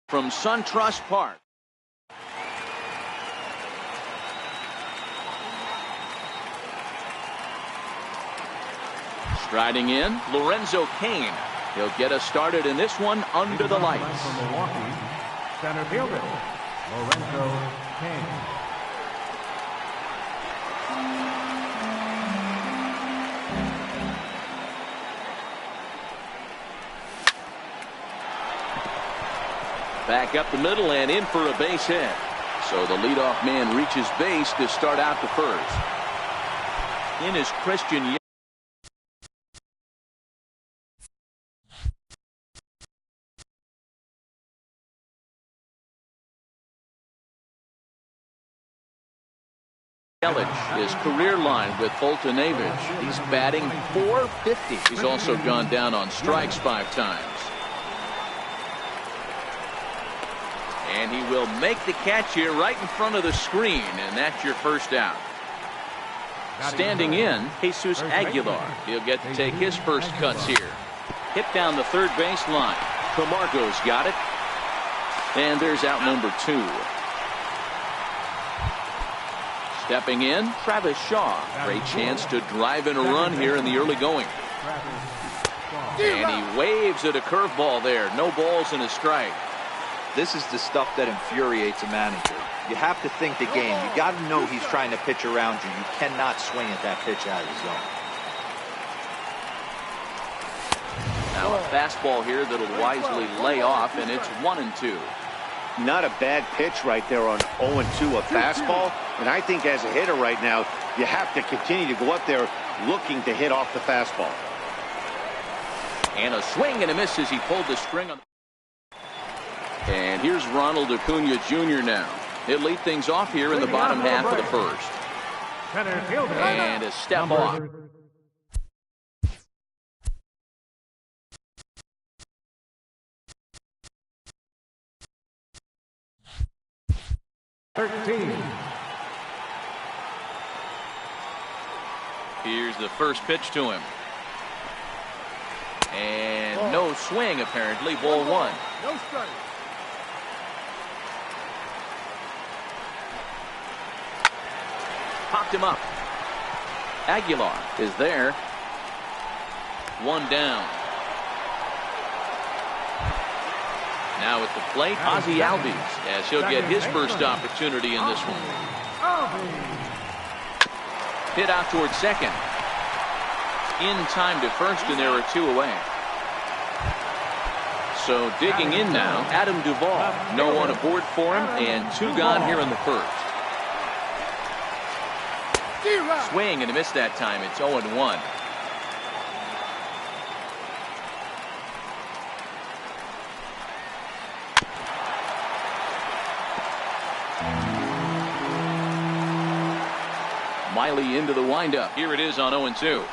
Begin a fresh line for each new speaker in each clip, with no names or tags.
from SunTrust Park. Striding in, Lorenzo Cain. He'll get us started in this one under the lights.
From Milwaukee, center fielder, Lorenzo Cain.
Back up the middle and in for a base hit. So the leadoff man reaches base to start out the first. In is Christian. His career line with Fultonavich. He's batting .450. He's also gone down on strikes 5 times. And he will make the catch here right in front of the screen, and that's your first out. Standing in, Jesus Aguilar. He'll get to take his first cuts here. Hit down the third base line. Camargo's got it. And there's out number 2. Stepping in, Travis Shaw. Great chance to drive in a run here in the early going. And he waves at a curveball there. No balls and a strike.
This is the stuff that infuriates a manager. You have to think the game. You got to know he's trying to pitch around you. You cannot swing at that pitch out of the zone.
Now a fastball here that'll wisely lay off, and it's 1-2.
Not a bad pitch right there on 0-2, a fastball. And I think as a hitter right now, you have to continue to go up there looking to hit off the fastball.
And a swing and a miss as he pulled the string on. And here's Ronald Acuna Jr. now. He'll lead things off here in the bottom half of the first. And a step off. Here's the first pitch to him. And no swing, apparently. Ball 1.
No strike.
Popped him up. Aguilar is there. 1 down. Now at the plate, Ozzie Albies, as he'll get his first opportunity in this one. Hit out towards second. In time to first, and there are 2 away. So digging in now, Adam Duvall. No one aboard for him, and 2 gone here in the first. Swing and a miss that time. It's 0-1. Miley into the windup. Here it is on 0-2.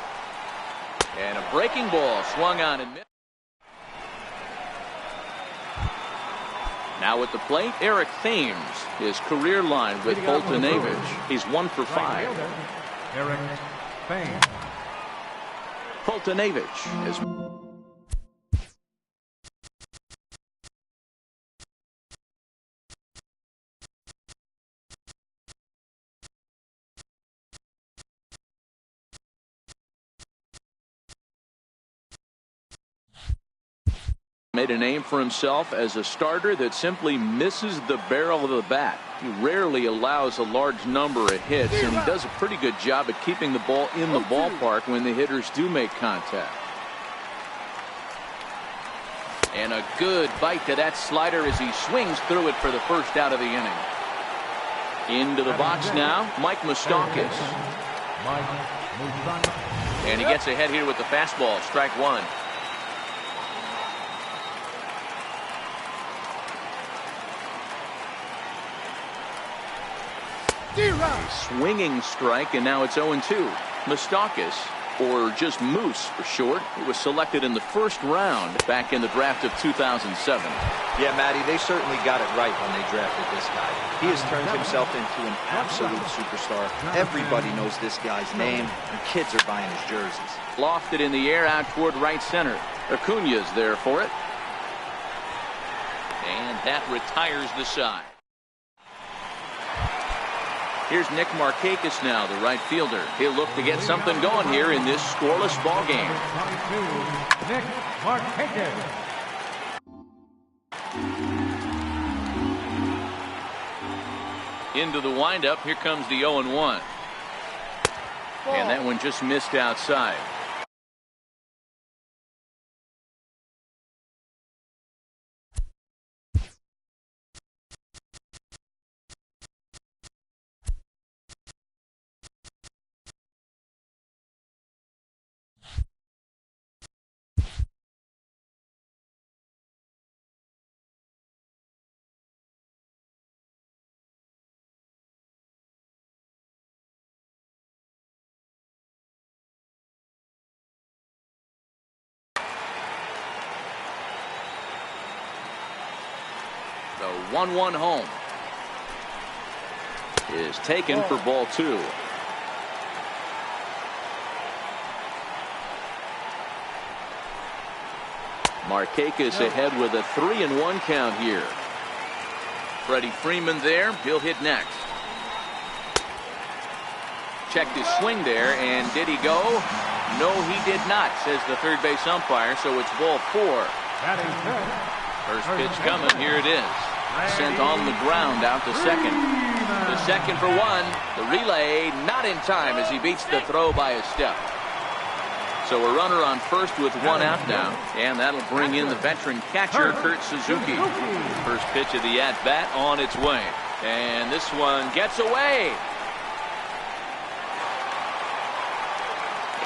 And a breaking ball swung on and missed. Now at the plate, Eric Thames. His career line with Fultonavich. He's 1 for 5.
Eric Thames.
Fultonavich is. Made a name for himself as a starter that simply misses the barrel of the bat. He rarely allows a large number of hits, and he does a pretty good job at keeping the ball in the ballpark when the hitters do make contact. And a good bite to that slider as he swings through it for the first out of the inning. Into the box now, Mike Moustakas. And he gets ahead here with the fastball, strike 1. Swinging strike, and now it's 0-2. Moustakas, or just Moose for short, he was selected in the first round back in the draft of 2007.
Yeah, Matty, they certainly got it right when they drafted this guy. He has turned himself into an absolute superstar. Everybody knows this guy's name, and kids are buying his jerseys.
Lofted in the air out toward right center. Acuna's there for it. And that retires the side. Here's Nick Markakis now, the right fielder. He'll look to get something going here in this scoreless ball game.
Nick Markakis.
Into the windup. Here comes the 0-1. And that one just missed outside. The 1-1 home is taken for ball 2. Markakis ahead with a 3-1 count here. Freddie Freeman there. He'll hit next. Checked his swing there, and did he go? No, he did not, says the third base umpire, so it's ball 4. First pitch coming. Here it is. Sent on the ground out to second. The second for 1. The relay not in time as he beats the throw by a step. So a runner on first with 1 out now. And that'll bring in the veteran catcher, Kurt Suzuki. First pitch of the at-bat on its way. And this one gets away.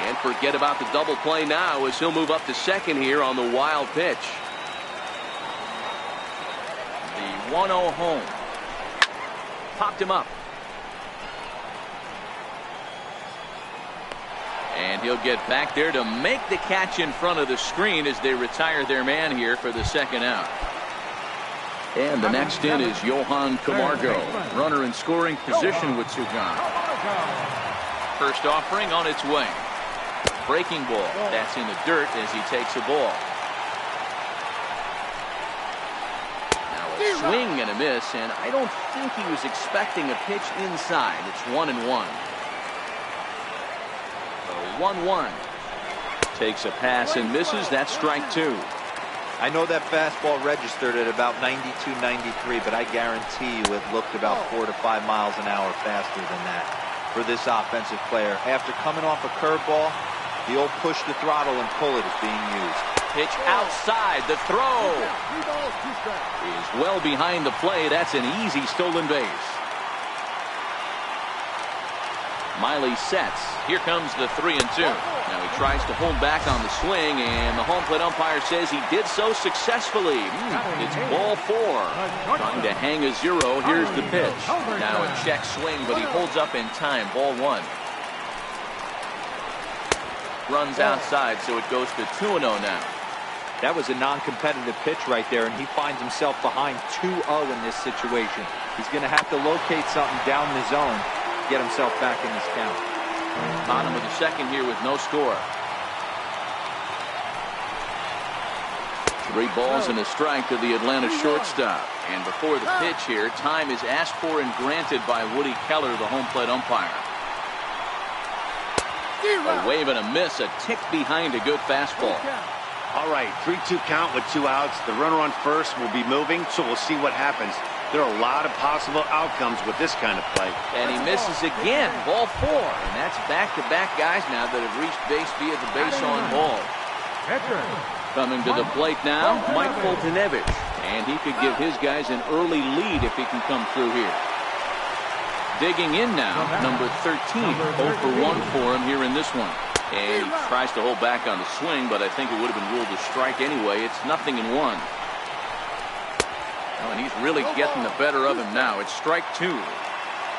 And forget about the double play now as he'll move up to second here on the wild pitch. 1-0 home. Popped him up. And he'll get back there to make the catch in front of the screen as they retire their man here for the second out. And the next in is Johan Camargo. Runner in scoring position with 2 gone. First offering on its way. Breaking ball. That's in the dirt as he takes a ball. Swing and a miss, and I don't think he was expecting a pitch inside. It's 1-1. The 1-1 takes a pass and misses. That's strike 2.
I know that fastball registered at about 92, 93, but I guarantee you it looked about 4 to 5 miles an hour faster than that for this offensive player. After coming off a curveball, the old push the throttle and pull it is being used.
Pitch outside. The throw is well behind the play. That's an easy stolen base. Miley sets. Here comes the 3-2. Now he tries to hold back on the swing, and the home plate umpire says he did so successfully. It's ball 4. Trying to hang a 0. Here's the pitch. Now a check swing, but he holds up in time. Ball 1. Runs outside, so it goes to 2-0 now.
That was a non-competitive pitch right there, and he finds himself behind 2-0 in this situation. He's going to have to locate something down the zone to get himself back in this count.
Bottom of the second here with no score. 3 balls and a strike to the Atlanta shortstop. And before the pitch here, time is asked for and granted by Woody Keller, the home plate umpire. A wave and a miss, a tick behind a good fastball.
All right, 3-2 count with 2 outs. The runner on first will be moving, so we'll see what happens. There are a lot of possible outcomes with this kind of play.
And he misses again. Ball 4. And that's back-to-back guys now that have reached base via the base on ball. Coming to the plate now, Mike Foltynewicz. And he could give his guys an early lead if he can come through here. Digging in now, number 13. 0 for 1 for him here in this one. And he tries to hold back on the swing, but I think it would have been ruled a strike anyway. It's 0-1. Oh, and he's really getting the better of him now. It's strike 2.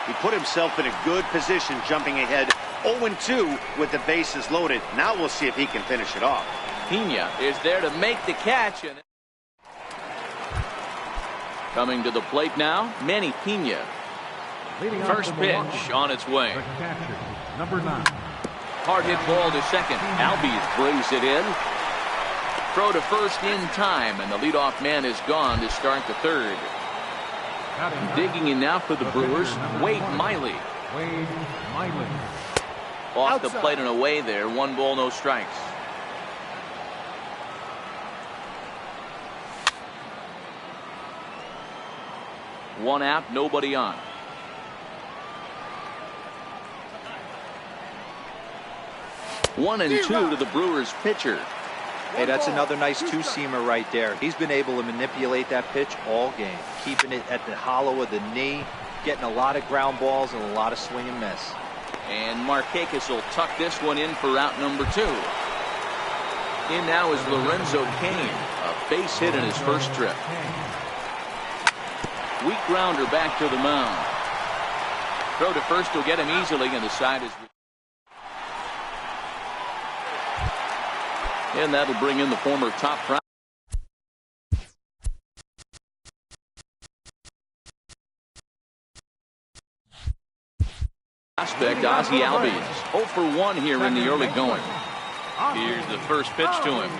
He put himself in a good position jumping ahead 0-2 with the bases loaded. Now we'll see if he can finish it off.
Pena is there to make the catch. And coming to the plate now, Manny Pena. First pitch on its way.
Number 9.
Hard hit ball to second. Albies brings it in. throw to first in time, and the leadoff man is gone to start the third. Digging in now for the Brewers, Wade Miley. Off the plate and away there. 1 ball, no strikes. One out, nobody on. 1-2 to the Brewers pitcher.
Hey, that's another nice two-seamer right there. He's been able to manipulate that pitch all game, keeping it at the hollow of the knee, getting a lot of ground balls and a lot of swing and miss.
And Markakis will tuck this one in for out number 2. In now is Lorenzo Cain, a base hit in his first trip. Weak grounder back to the mound. Throw to first will get him easily, and the side is. And that'll bring in the former top prospect Ozzie Albies. 0 for 1 here in the early going. Here's the first pitch to him.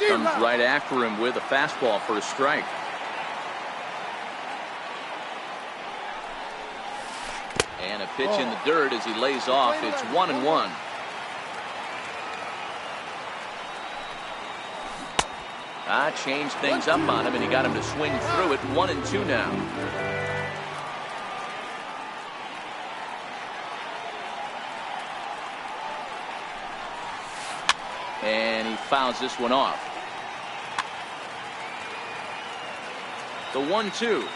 Comes right after him with a fastball for a strike. And a pitch in the dirt as he lays off. It's 1-1. Changed things up on him, and he got him to swing through it. 1-2 now. And he fouls this one off. The 1-2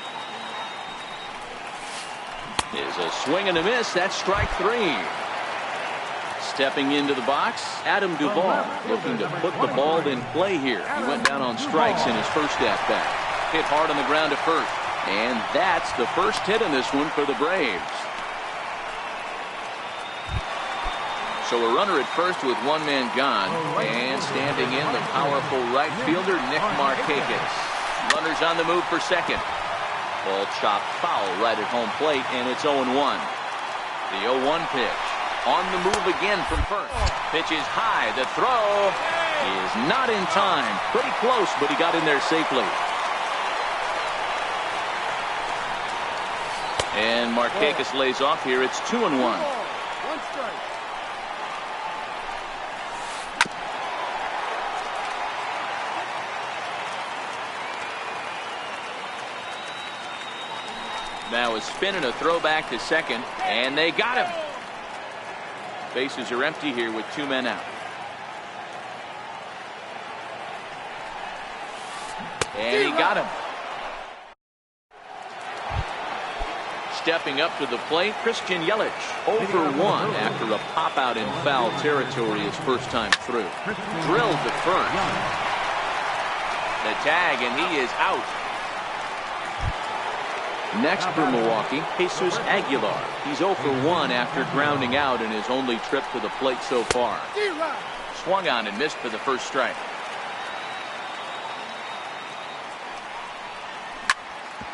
is a swing and a miss. That's strike 3. Stepping into the box, Adam Duvall looking to put the ball in play here. He went down on strikes in his first at-bat. Hit hard on the ground to first. And that's the first hit in this one for the Braves. So a runner at first with 1 man gone. And standing in, the powerful right fielder, Nick Markakis. Runners on the move for second. Ball chopped foul right at home plate, and it's 0-1. The 0-1 pitch. On the move again from first. Pitch is high. The throw is not in time. Pretty close, but he got in there safely. And Markakis lays off here. It's 2-1.
1 strike.
Now a spin and a throw back to second, and they got him. Bases are empty here with 2 men out. And he got him. Stepping up to the plate, Christian Yelich. 0 for 1 after a pop out in foul territory his first time through. Drilled to first. The tag, and he is out. Next for Milwaukee, Jesus Aguilar. He's 0 for 1 after grounding out in his only trip to the plate so far. Swung on and missed for the first strike.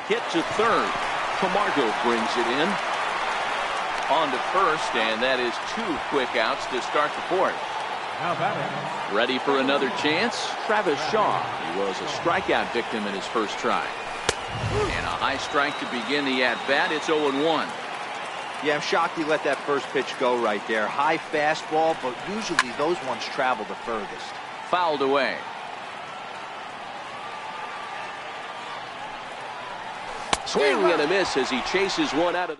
Hit to third. Camargo brings it in. On to first, and that is 2 quick outs to start the fourth. Ready for another chance? Travis Shaw. He was a strikeout victim in his first try. And a high strike to begin the at-bat. It's 0-1.
Yeah, I'm shocked he let that first pitch go right there. High fastball, but usually those ones travel the furthest.
Fouled away. Swing and a miss as he chases one out of.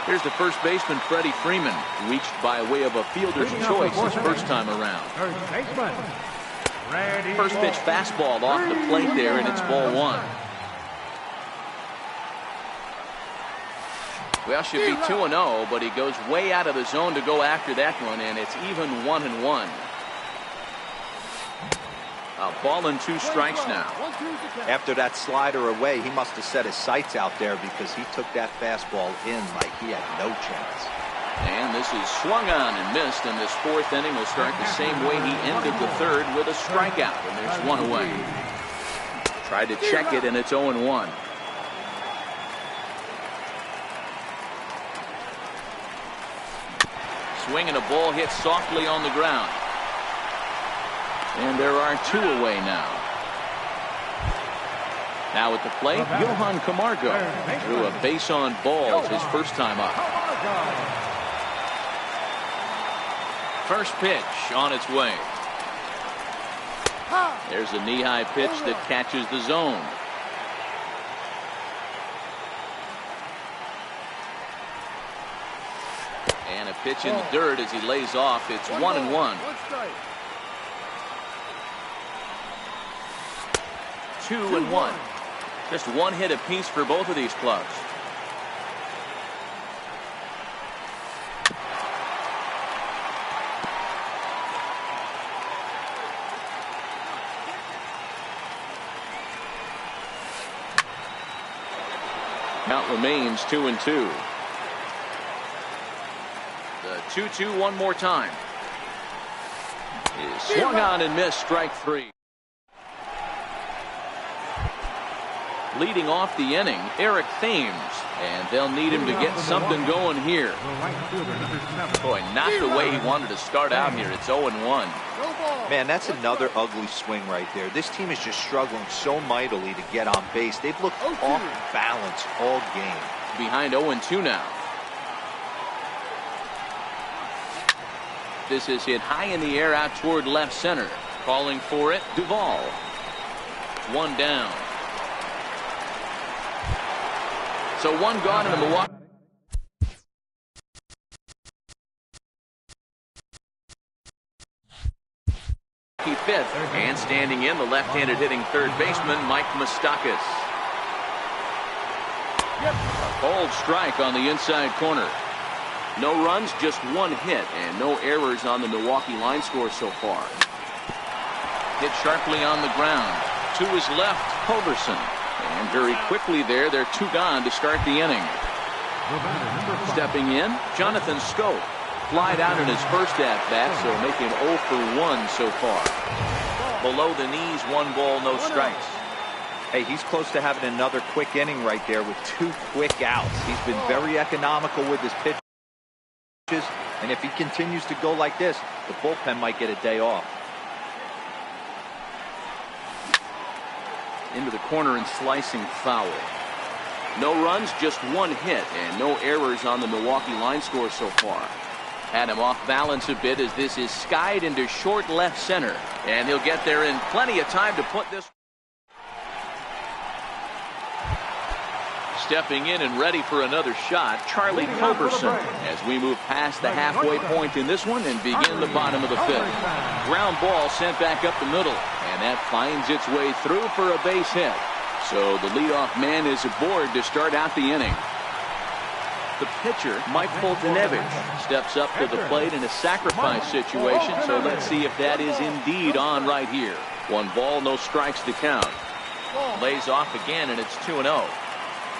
Here's the first baseman, Freddie Freeman, reached by way of a fielder's choice his first time around. First pitch fastball off the plate there, and it's ball 1. Well, should be 2-0, but he goes way out of the zone to go after that one, and it's even 1-1. A ball and 2 strikes now.
After that slider away, he must have set his sights out there because he took that fastball in like he had no chance.
And this is swung on and missed, and this 4th inning will start the same way he ended the 3rd with a strikeout, and there's 1 away. Tried to check it, and it's 0-1. swing and a ball hit softly on the ground. And there are 2 away now. Now at the plate, Johan Camargo threw a base on balls his first time up. First pitch on its way. There's a knee-high pitch that catches the zone. And a pitch in the dirt as he lays off. It's 1-1. 2-1. Just 1 hit apiece for both of these clubs. Count remains 2-2. The 2-2 one more time. Is swung on and missed, strike 3. Leading off the inning, Eric Thames, and they'll need him to get something going here. Boy, not the way he wanted to start out here. It's 0-1.
Man, that's another ugly swing right there. This team is just struggling so mightily to get on base. They've looked off balance all game.
Behind 0-2 now. This is hit high in the air out toward left center. Calling for it, Duvall. 1 down. So 1 gone in the Milwaukee. Fifth, and standing in, the left-handed hitting third baseman, Mike Moustakas. A bold strike on the inside corner. No runs, just 1 hit, and no errors on the Milwaukee line score so far. Hit sharply on the ground. To his left, Culberson. And very quickly there, they're 2 gone to start the inning. Stepping in, Jonathan Scope. Flied out in his first at-bat, so making 0 for 1 so far. Below the knees, 1 ball, no strikes.
Hey, he's close to having another quick inning right there with 2 quick outs. He's been very economical with his pitches, and if he continues to go like this, the bullpen might get a day off.
Into the corner and slicing foul. No runs, just 1 hit, and no errors on the Milwaukee line score so far. Had him off balance a bit as this is skied into short left center. And he'll get there in plenty of time to put this. Stepping in and ready for another shot, Charlie Culberson, as we move past the halfway point in this one and begin the bottom of the 5th. Ground ball sent back up the middle, and that finds its way through for a base hit. So the leadoff man is aboard to start out the inning. The pitcher, Mike Foltynewicz, steps up to the plate in a sacrifice situation, so let's see if that is indeed on right here. 1 ball, no strikes to count. Lays off again, and it's 2-0.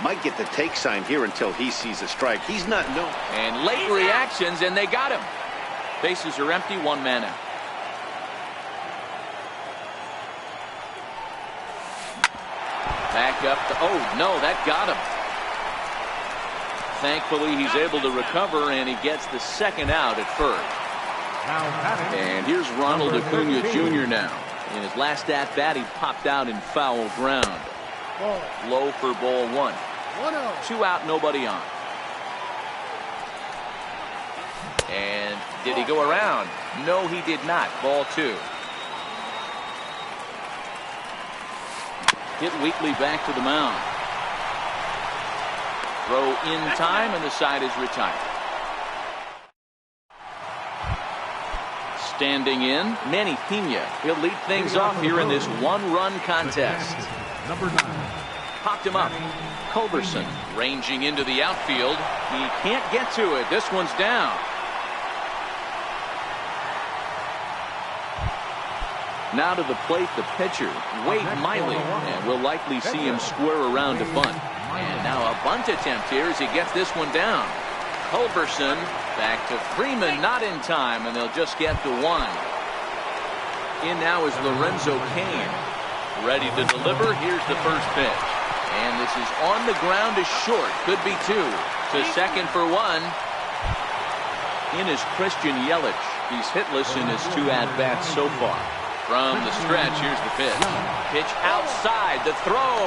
Might get the take sign here until he sees a strike. He's not known.
And late reactions, and they got him. Bases are empty, 1 man out. Back up to, oh no, that got him. Thankfully, he's able to recover, and he gets the 2nd out at first. And here's Ronald Acuna Jr. now. In his last at-bat, he popped out in foul ground. Low for ball 1. 2 out, nobody on. And did he go around? No, he did not. Ball 2. Hit weakly back to the mound. Throw in time, and the side is retired. Standing in, Manny Pena. He'll lead things off here in this 1-run contest.
Number 9.
Popped him up. Culberson ranging into the outfield. He can't get to it. This one's down. Now to the plate, the pitcher, Wade Miley, and we'll likely see him square around to bunt. And now a bunt attempt here as he gets this one down. Culberson back to Freeman, not in time, and they'll just get to 1. In now is Lorenzo Cain. Ready to deliver. Here's the first pitch. And this is on the ground is short. Could be 2. To second for 1. in is Christian Yelich. He's hitless in his 2 at-bats so far. From the stretch, here's the pitch. Pitch outside, the throw.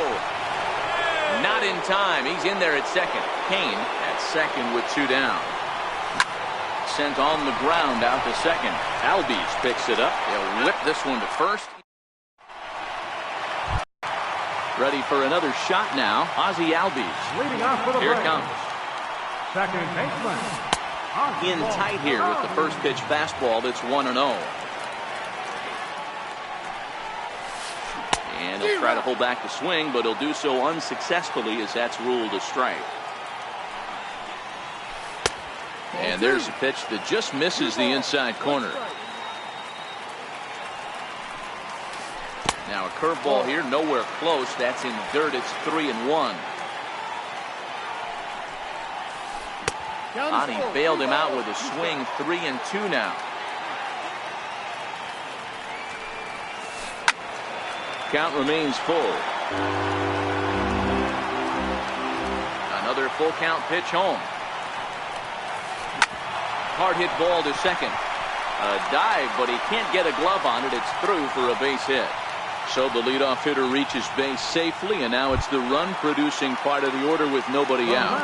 Not in time. He's in there at second. Kane at second with 2 down. Sent on the ground out to second. Albies picks it up. He'll whip this one to first. Ready for another shot now. Ozzie Albies.
Leading off for the
Here it
Braves.
comes.
Second baseman.
In tight here with the first pitch fastball that's 1-0. And he'll try to hold back the swing, but he'll do so unsuccessfully as that's ruled a strike. And there's a pitch that just misses the inside corner. Now a curveball here, nowhere close. That's in dirt. It's 3-1. Ani bailed him out with a swing. 3-2 now. Count remains full. Another full count pitch home. Hard hit ball to second. A dive, but he can't get a glove on it. It's through for a base hit. So the leadoff hitter reaches base safely, and now it's the run-producing part of the order with nobody out.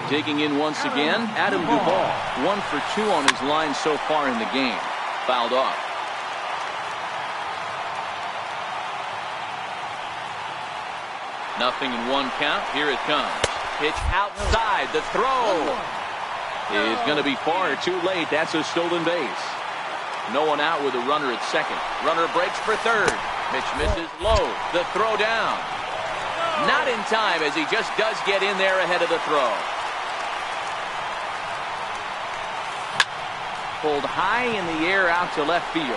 Digging in once again, Adam Duvall. 1 for 2 on his line so far in the game. Fouled off. Nothing in 1 count. Here it comes. Pitch outside. The throw is going to be far too late. That's a stolen base. No one out with a runner at second. Runner breaks for third. Pitch misses low. The throw down. Not in time, as he just does get in there ahead of the throw. Pulled high in the air out to left field.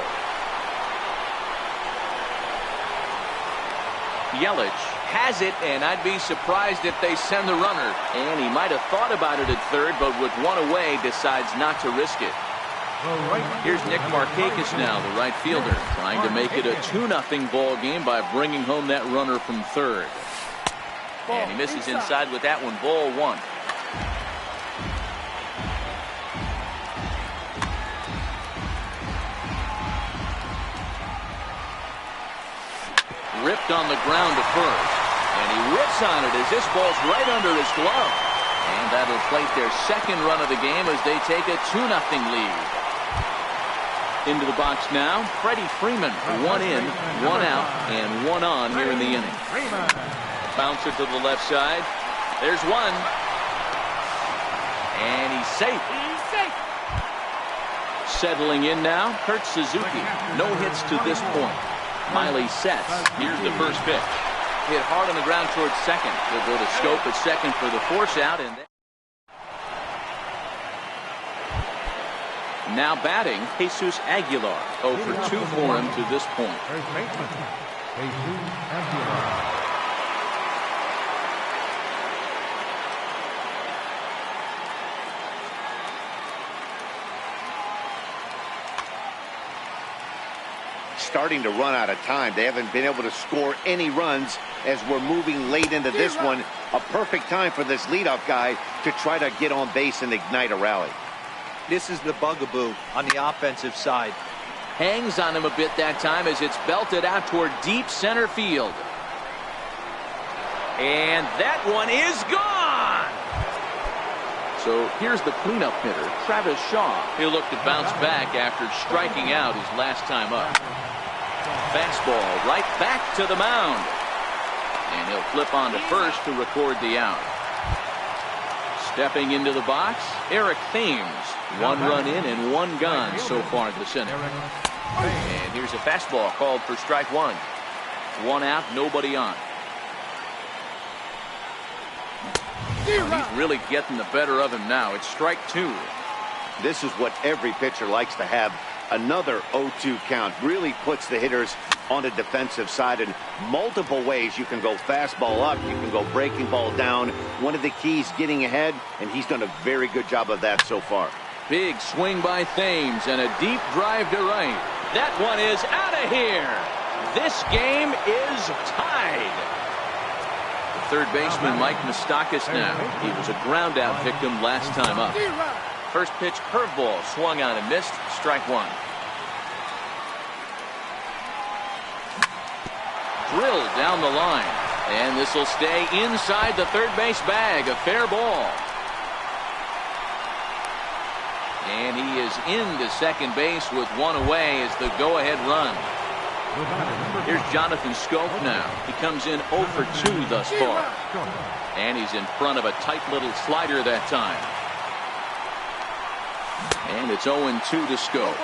Yelich has it, and I'd be surprised if they send the runner. And he might have thought about it at third, but with 1 away, decides not to risk it. Here's Nick Markakis now, the right fielder, trying to make it a 2-0 ball game by bringing home that runner from third. And he misses inside with that one. Ball 1. Ripped on the ground to first. And he rips on it as this ball's right under his glove. And that'll plate their second run of the game as they take a 2-0 lead. Into the box now, Freddie Freeman. 1 in, 1 out, and 1 on here in the inning. Bouncer to the left side. There's 1. And he's safe. Settling in now, Kurt Suzuki. No hits to this point. Miley sets. Here's the first pitch. Hit hard on the ground towards second. They'll go to Scope at second for the force out. And now batting, Jesus Aguilar. 0 for 2 for him to this point.
First baseman, Jesus Aguilar.
Starting to run out of time. They haven't been able to score any runs as we're moving late into this one. A perfect time for this leadoff guy to try to get on base and ignite a rally.
This is the bugaboo on the offensive side.
Hangs on him a bit that time as it's belted out toward deep center field. And that one is gone. So here's the cleanup hitter, Travis Shaw. He'll look to bounce back after striking out his last time up. Fastball right back to the mound. And he'll flip on to first to record the out. Stepping into the box, Eric Thames. 1 run in and 1 gone so far this inning. And here's a fastball called for strike 1. 1 out, nobody on. He's really getting the better of him now. It's strike 2.
This is what every pitcher likes to have. Another 0-2 count really puts the hitters on the defensive side in multiple ways. You can go fastball up, you can go breaking ball down. One of the keys, getting ahead, and he's done a very good job of that so far.
Big swing by Thames and a deep drive to right. That one is out of here. This game is tied. The third baseman, Mike Moustakas now. He was a ground out victim last time up. First pitch curveball swung on and missed. Strike one. Drilled down the line. And this will stay inside the third base bag. A fair ball. And he is into second base with one away as the go-ahead run. Here's Jonathan Scope now. He comes in 0 for 2 thus far. And he's in front of a tight little slider that time. And it's 0-2 to Scope.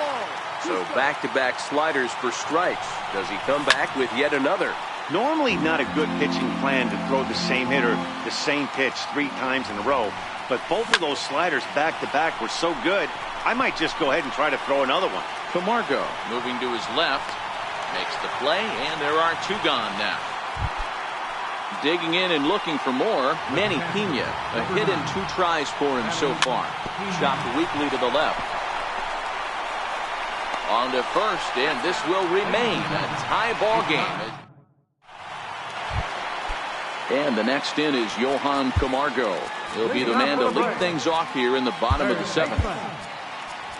So back-to-back sliders for strikes. Does he come back with yet another?
Normally not a good pitching plan to throw the same hitter the same pitch 3 times in a row. But both of those sliders back-to-back were so good, I might just go ahead and try to throw another one.
Camargo moving to his left. Makes the play, and there are 2 gone now. Digging in and looking for more, Manny Pena. A hit and 2 tries for him so far. Chopped weakly to the left. On to first, and this will remain a tie ball game. And the next in is Johan Camargo. He'll be the man to lead things off here in the bottom of the 7th.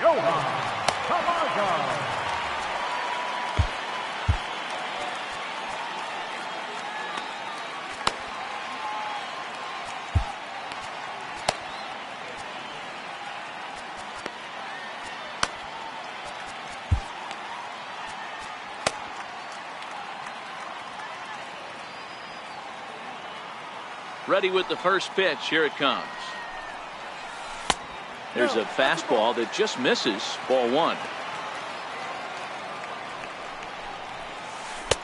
Johan Camargo.
Ready with the first pitch. Here it comes. There's a fastball that just misses. Ball 1.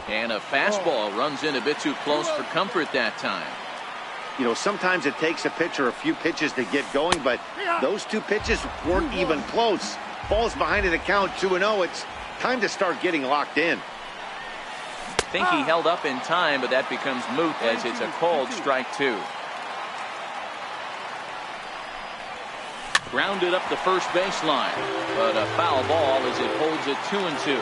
And a fastball runs in a bit too close for comfort that time.
You know, sometimes it takes a pitcher a few pitches to get going, but those 2 pitches weren't even close. Ball's behind in the count 2-0. It's time to start getting locked in.
I think he held up in time, but that becomes moot as it's a called strike 2. Grounded up the first baseline, but a foul ball as it holds it 2-2.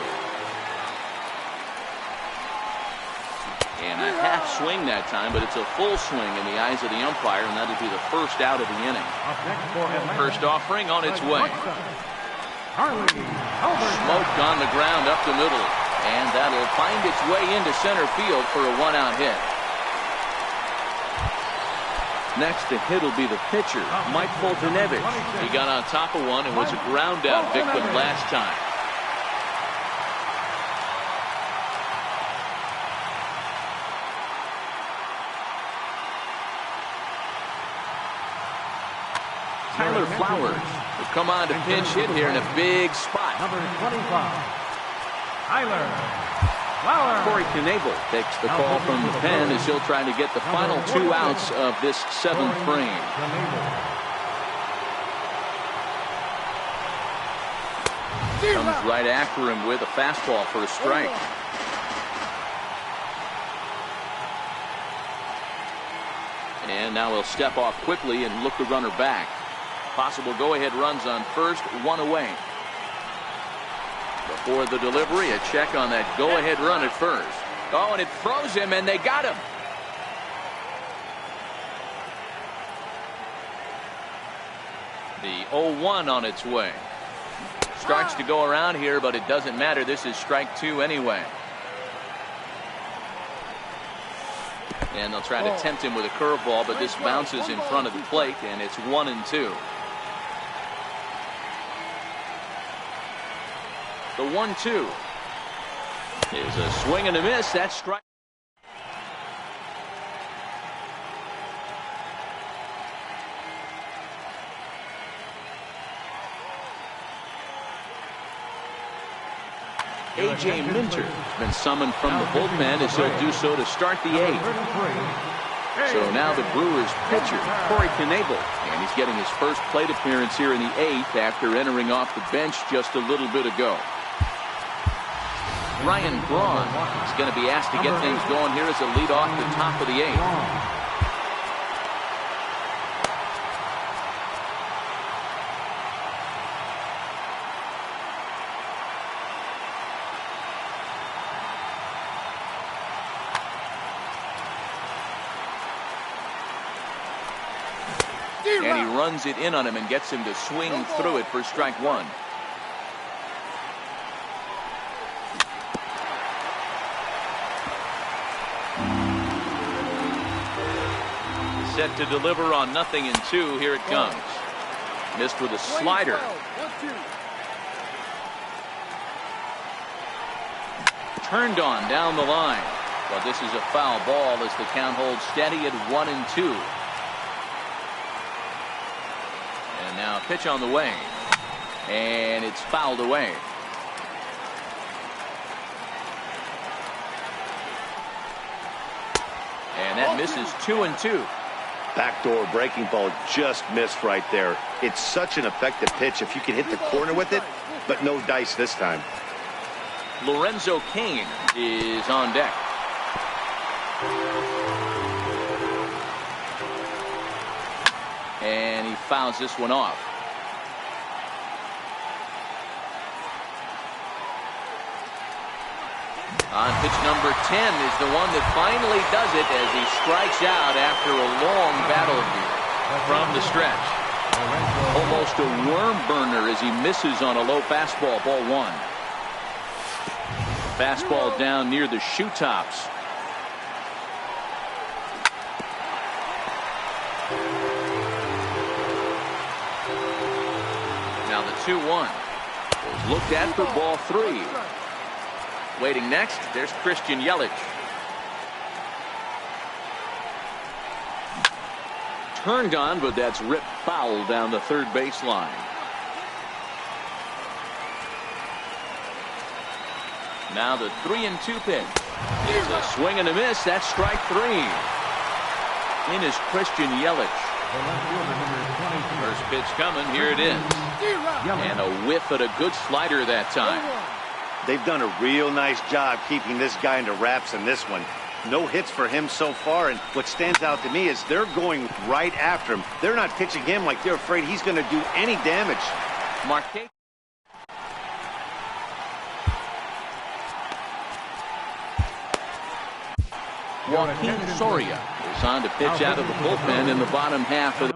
And a half swing that time, but it's a full swing in the eyes of the umpire, and that'll be the first out of the inning. First offering on its way. Smoked on the ground up the middle. And that'll find its way into center field for a 1-out hit. Next to hit will be the pitcher, Mike Foltynewicz. He got on top of one and was a ground out victim last time. Tyler Flowers will come on to pinch hit here in a big spot.
Number 25. Tyler Flowers.
Corey Knebel takes the call from the pen as he'll try to get the final 2 outs of this 7th frame. Comes right after him with a fastball for a strike. And now he'll step off quickly and look the runner back. Possible go-ahead runs on first, 1 away. Before the delivery, a check on that go-ahead run at first. Oh, and it froze him, and they got him. The 0-1 on its way. Strikes to go around here, but it doesn't matter. This is strike 2 anyway. And they'll try to tempt him with a curveball, but this bounces in front of the plate, and it's 1-2. The 1-2 is a swing and a miss. That's strike. A.J. Minter has been summoned from the bullpen as he'll do so to start the 8th. So now the Brewers pitcher, Corey Knebel, and he's getting his first plate appearance here in the 8th after entering off the bench just a little bit ago. Ryan Braun is going to be asked to get things going here as a lead off the top of the 8th. And he runs it in on him and gets him to swing through it for strike one. Set to deliver on 0-2. Here it comes. Missed with a slider. Turned on down the line. But this is a foul ball as the count holds steady at 1-2. And now pitch on the way. And it's fouled away. And that misses 2-2.
Backdoor breaking ball just missed right there. It's such an effective pitch if you can hit the corner with it, but no dice this time.
Lorenzo Cain is on deck. And he fouls this one off. On pitch number 10 is the one that finally does it as he strikes out after a long battle from the stretch. Almost a worm burner as he misses on a low fastball, ball one. Fastball down near the shoe tops. Now the 2-1 is looked at for ball three. Waiting next, there's Christian Yelich. Turned on, but that's ripped foul down the third baseline. Now the 3-2 pitch. It's a swing and a miss. That's strike three. In is Christian Yelich. First pitch coming. Here it is. And a whiff at a good slider that time.
They've done a real nice job keeping this guy into wraps in this one. No hits for him so far, and what stands out to me is they're going right after him. They're not pitching him like they're afraid he's going to do any damage.
Marquez. Joaquin Soria is on to pitch out of the bullpen in the bottom half of the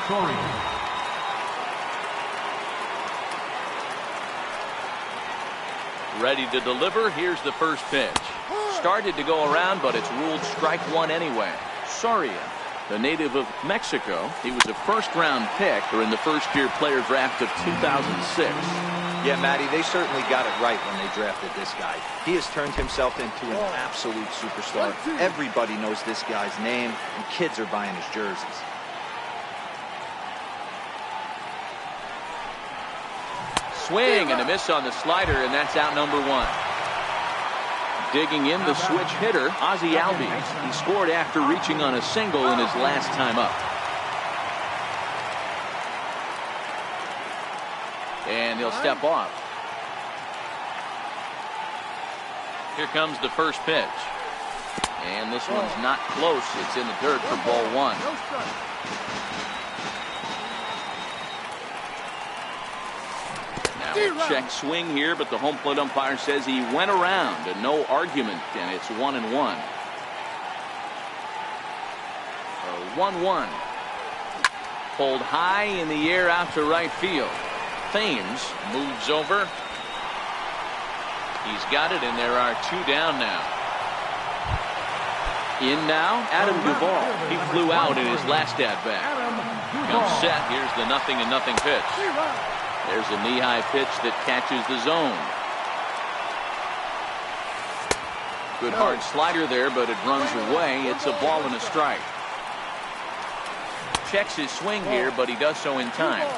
SourDdanny's.
Ready to deliver. Here's the first pitch. Started to go around, but it's ruled strike one anyway. Soria, the native of Mexico. He was a first-round pick during the first-year player draft of 2006.
Yeah, Matty, they certainly got it right when they drafted this guy. He has turned himself into an absolute superstar. Everybody knows this guy's name, and kids are buying his jerseys.
Swing and a miss on the slider, and that's out number one. Digging in the switch hitter, Ozzie Albies. He scored after reaching on a single in his last time up. And he'll step off. Here comes the first pitch. And this one's not close. It's in the dirt for ball one. Check swing here, but the home plate umpire says he went around and no argument, and it's 1-1. 1-1. Pulled high in the air out to right field. Thames moves over. He's got it, and there are two down now. In now, Adam Duvall. He flew out in his last at-bat. Comes set. Here's the 0-0 pitch. There's a knee-high pitch that catches the zone. Good hard slider there, but it runs away. It's a ball and a strike. Checks his swing here, but he does so in time.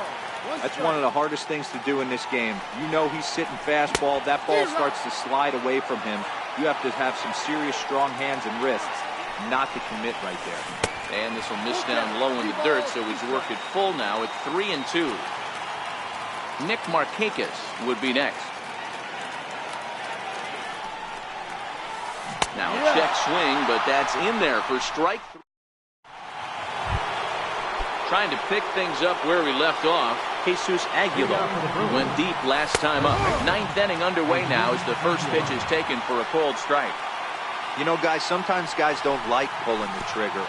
That's one of the hardest things to do in this game. You know he's sitting fastball. That ball starts to slide away from him. You have to have some serious strong hands and wrists not to commit right there.
And this will miss down low in the dirt, so he's worked it full now at 3-2. Nick Markakis would be next. Now check swing, but that's in there for strike three. Trying to pick things up where we left off. Jesus Aguilar went deep last time up. Ninth inning underway now as the first pitch is taken for a called strike.
You know, guys, sometimes guys don't like pulling the trigger.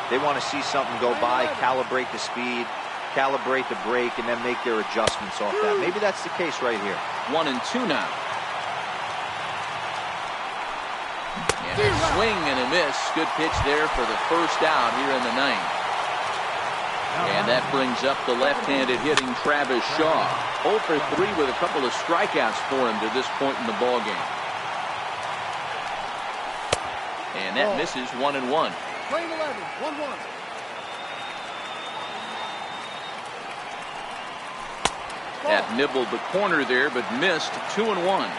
They want to see something go by, calibrate the speed, calibrate the brake, and then make their adjustments off that. Maybe that's the case right here.
1-2 now. And a swing and a miss. Good pitch there for the first out here in the ninth. And that brings up the left-handed hitting Travis Shaw. 0 for 3 with a couple of strikeouts for him to this point in the ballgame. And that misses 1-1.
Playing 11, 1-1.
That nibbled the corner there, but missed 2-1.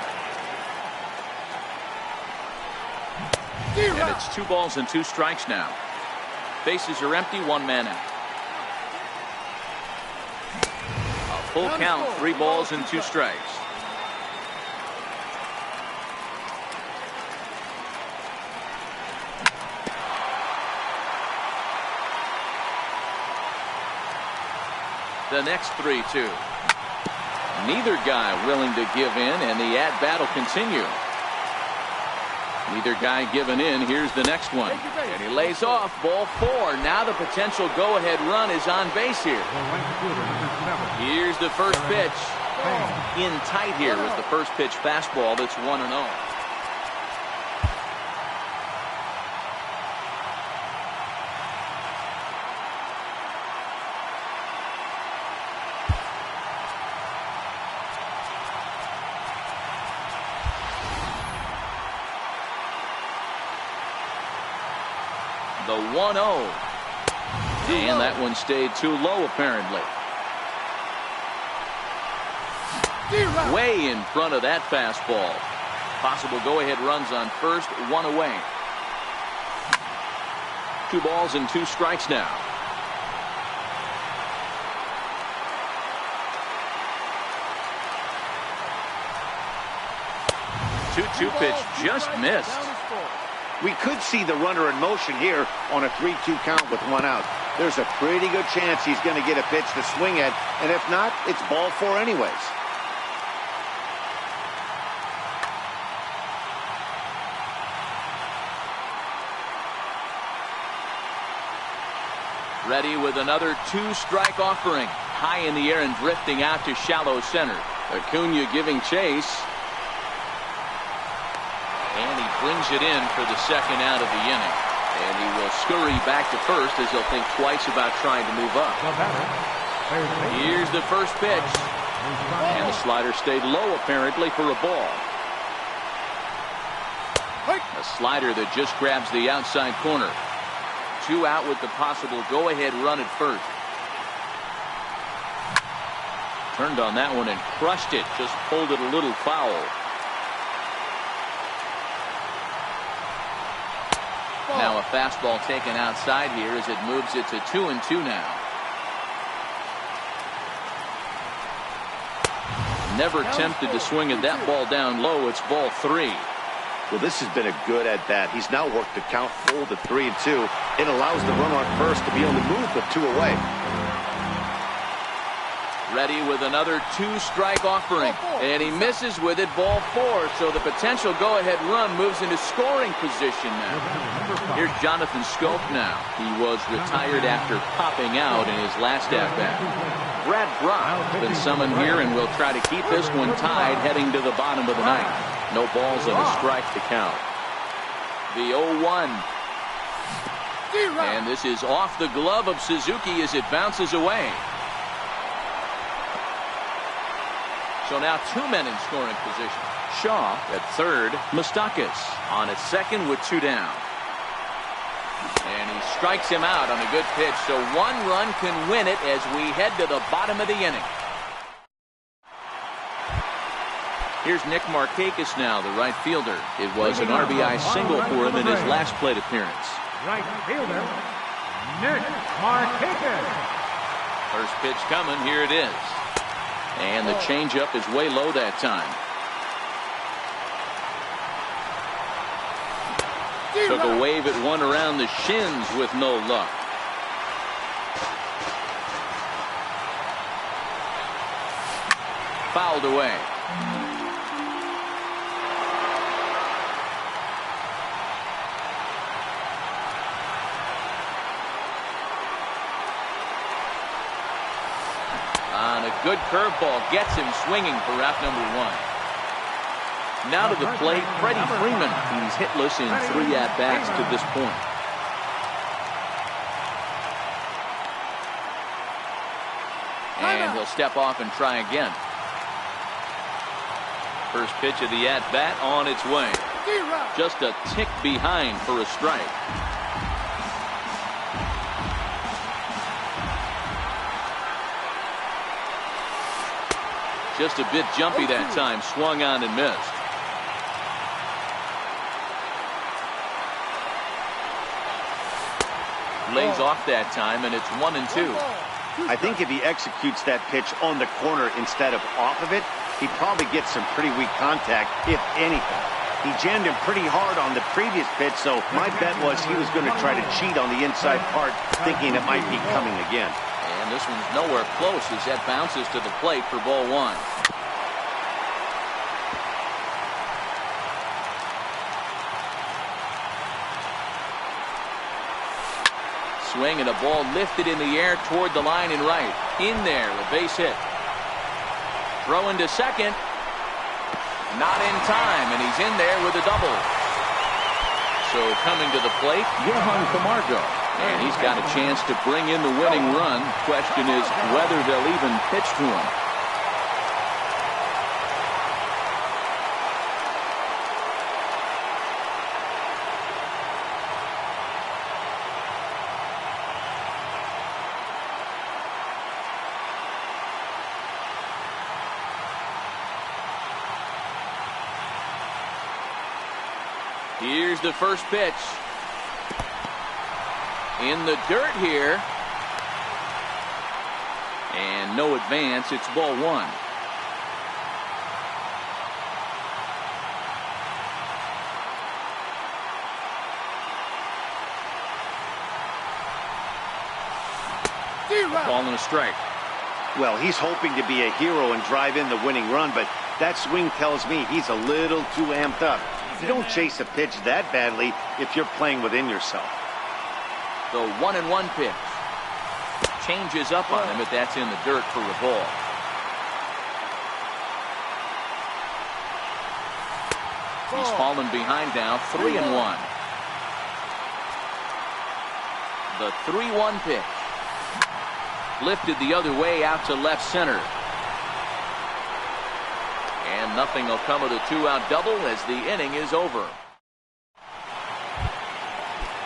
And it's 2 balls and 2 strikes now. Bases are empty, 1 man out. A full count, 3 balls and 2 strikes. The next 3-2. Neither guy willing to give in, and the at-bat will continue. Neither guy giving in. Here's the next one. And he lays off. Ball 4. Now the potential go-ahead run is on base here. Here's the first pitch. In tight here with the first pitch fastball that's 1-0. The 1-0. And that one stayed too low, apparently. Way in front of that fastball. Possible go-ahead runs on first, 1 away. 2 balls and 2 strikes now. 2-2 pitch just missed.
We could see the runner in motion here on a 3-2 count with 1 out. There's a pretty good chance he's going to get a pitch to swing at, and if not, it's ball 4 anyways.
Ready with another two-strike offering. High in the air and drifting out to shallow center. Acuna giving chase. And he brings it in for the second out of the inning. And he will scurry back to first as he'll think twice about trying to move up. Here's the first pitch. And the slider stayed low apparently for a ball. A slider that just grabs the outside corner. 2 out with the possible go-ahead run at first. Turned on that one and crushed it. Just pulled it a little foul. Now a fastball taken outside here as it moves it to 2-2 now. Never tempted to swing at that ball down low. It's ball 3.
Well, this has been a good at bat. He's now worked the count full to 3-2. It allows the runner on first to be on the move with 2 away.
Ready with another two-strike offering. And he misses with it, ball 4. So the potential go-ahead run moves into scoring position now. Here's Jonathan Scope now. He was retired after popping out in his last at-bat. Brad Brock has been summoned here and will try to keep this one tied heading to the bottom of the ninth. No balls and a strike to count. The 0-1. And this is off the glove of Suzuki as it bounces away. So now 2 men in scoring position. Shaw at third. Moustakas on at second with 2 down. And he strikes him out on a good pitch. So 1 run can win it as we head to the bottom of the inning. Here's Nick Markakis now, the right fielder. It was an RBI single for him in his last plate appearance.
Right fielder, Nick Markakis.
First pitch coming. Here it is. And the changeup is way low that time. Took a wave at one around the shins with no luck. Fouled away. On a good curveball gets him swinging for out number 1. Now to the plate, Freddie Freeman. He's hitless in 3 at-bats to this point. And he'll step off and try again. First pitch of the at-bat on its way. Just a tick behind for a strike. Just a bit jumpy that time. Swung on and missed. Lays off that time, and it's 1-2.
I think if he executes that pitch on the corner instead of off of it, he'd probably get some pretty weak contact, if anything. He jammed him pretty hard on the previous pitch, so my bet was he was going to try to cheat on the inside part, thinking it might be coming again.
And this one's nowhere close as that bounces to the plate for ball 1. Swing and a ball lifted in the air toward the line and right. In there, a base hit. Throw into second. Not in time, and he's in there with a double. So coming to the plate, Johan Camargo. And he's got a chance to bring in the winning run. Question is whether they'll even pitch to him. Here's the first pitch. In the dirt here. And no advance. It's ball 1. Ball and a strike.
Well, he's hoping to be a hero and drive in the winning run, but that swing tells me he's a little too amped up. You don't chase a pitch that badly if you're playing within yourself.
The 1-1 pitch. Changes up on him, but that's in the dirt for a ball. He's fallen behind now, 3-1. The 3-1 pitch. Lifted the other way out to left center. And nothing will come of the 2-out double as the inning is over.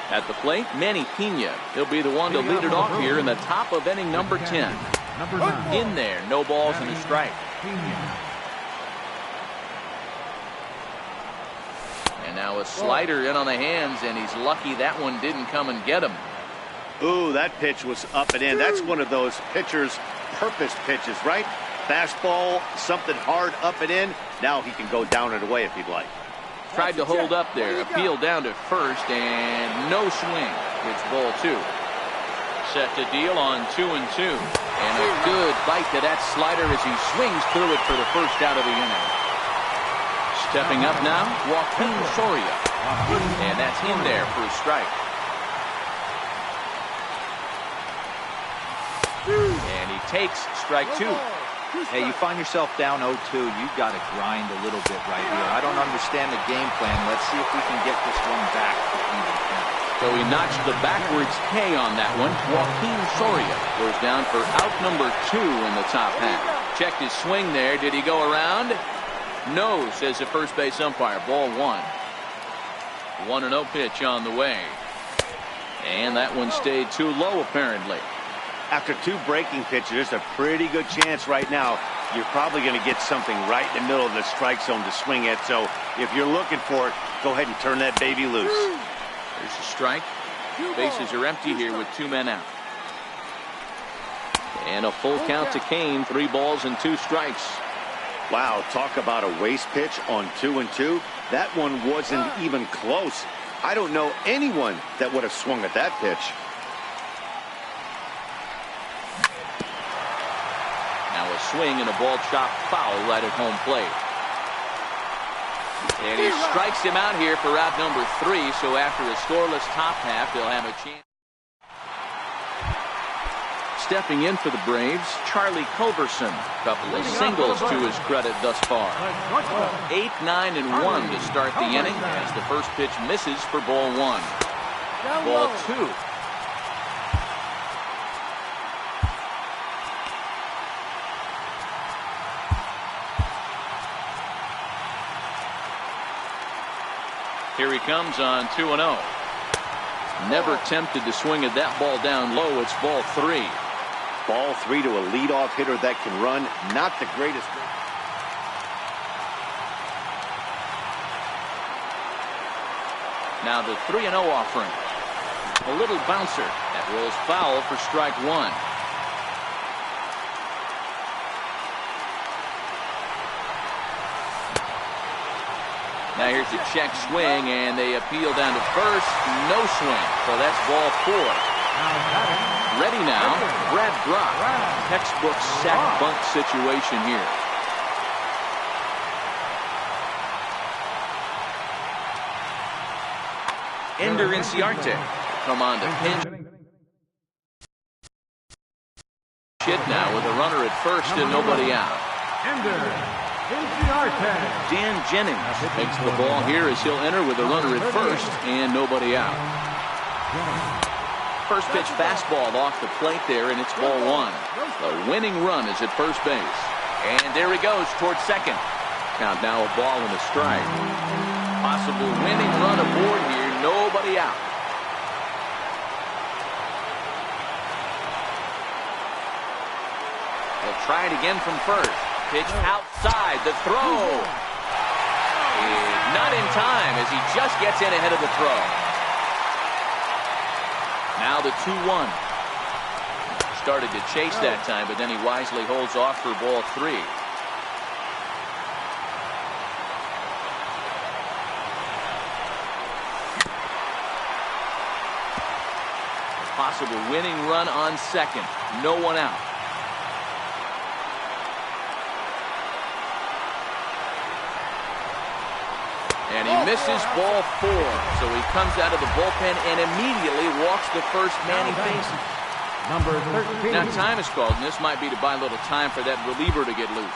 At the plate, Manny Pena. He'll be the one to lead it off here in the top of inning number 10. In there, no balls and a strike. And now a slider in on the hands, and he's lucky that one didn't come and get him.
Ooh, that pitch was up and in. That's one of those pitcher's purpose pitches, right? Fastball, something hard up and in. Now he can go down and away if he'd like.
Tried to hold up there, appealed down to first, and no swing. It's ball 2. Set to deal on 2-2. And a good bite to that slider as he swings through it for the first out of the inning. Stepping up now, Joaquin Soria. And that's in there for a strike. And he takes strike 2.
Hey, you find yourself down 0-2, you've got to grind a little bit right here. I don't understand the game plan. Let's see if we can get this one back to even count.
So he notched the backwards K on that one. Joaquin Soria goes down for out number 2 in the top half. Checked his swing there. Did he go around? No, says the first base umpire. Ball 1. 1-0 pitch on the way. And that one stayed too low apparently.
After 2 breaking pitches, there's a pretty good chance right now you're probably going to get something right in the middle of the strike zone to swing at. So if you're looking for it, go ahead and turn that baby loose.
There's a strike. Bases are empty here with 2 men out. And a full count to Kane. 3 balls and 2 strikes.
Wow, talk about a waste pitch on 2-2. That one wasn't even close. I don't know anyone that would have swung at that pitch.
Now a swing and a ball chopped foul right at home plate. And he strikes him out here for out number 3. So after a scoreless top half, they'll have a chance. Stepping in for the Braves, Charlie Culberson. Couple of singles to his credit thus far. 8, 9, and 1 to start the inning as the first pitch misses for ball 1. Ball 2. Here he comes on 2-0. Never tempted to swing at that ball down low. It's ball 3.
Ball 3 to a leadoff hitter that can run. Not the greatest.
Now the 3-0 offering. A little bouncer. That rolls foul for strike 1. Now here's a check swing, and they appeal down to first. No swing. So that's ball 4. Ready now, Brad Brock. Textbook sack bunt situation here. Ender Inciarte come on to pinch. Hit now with a runner at first and nobody out. Dan Jennings takes the ball here as he'll enter with a runner at first and nobody out. First pitch fastball off the plate there, and it's ball 1. The winning run is at first base. And there he goes towards second. Count now a ball and a strike. Possible winning run aboard here, nobody out. They'll try it again from first. Pitch outside, the throw is not in time as he just gets in ahead of the throw. Now the 2-1. Started to chase that time, but then he wisely holds off for ball 3. A possible winning run on second. No one out. And he misses ball 4. So he comes out of the bullpen and immediately walks the first man he faces.
Number 13.
Now time is called, and this might be to buy a little time for that reliever to get loose.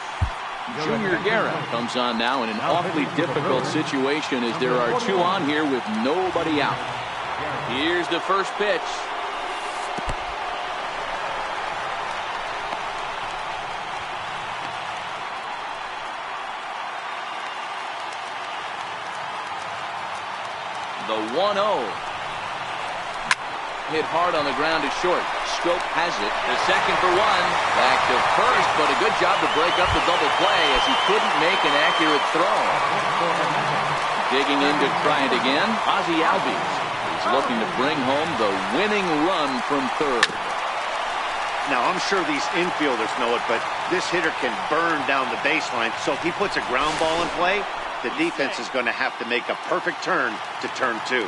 Junior Guerra comes on now in an awfully difficult situation as there are 2 on here with nobody out. Here's the first pitch. The 1-0. Hit hard on the ground to short. Scope has it. The second for 1. Back to first, but a good job to break up the double play as he couldn't make an accurate throw. Digging in to try it again, Ozzie Albies is looking to bring home the winning run from third.
Now, I'm sure these infielders know it, but this hitter can burn down the baseline, so if he puts a ground ball in play, the defense is going to have to make a perfect turn to turn 2.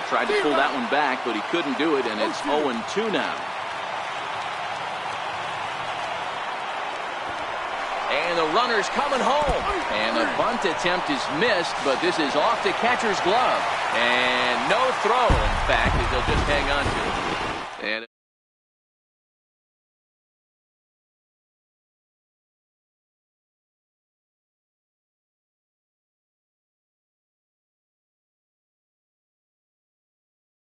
Tried to pull that one back, but he couldn't do it, and it's 0-2 now. And the runner's coming home. And the bunt attempt is missed, but this is off the catcher's glove. And no throw, in fact, as they'll just hang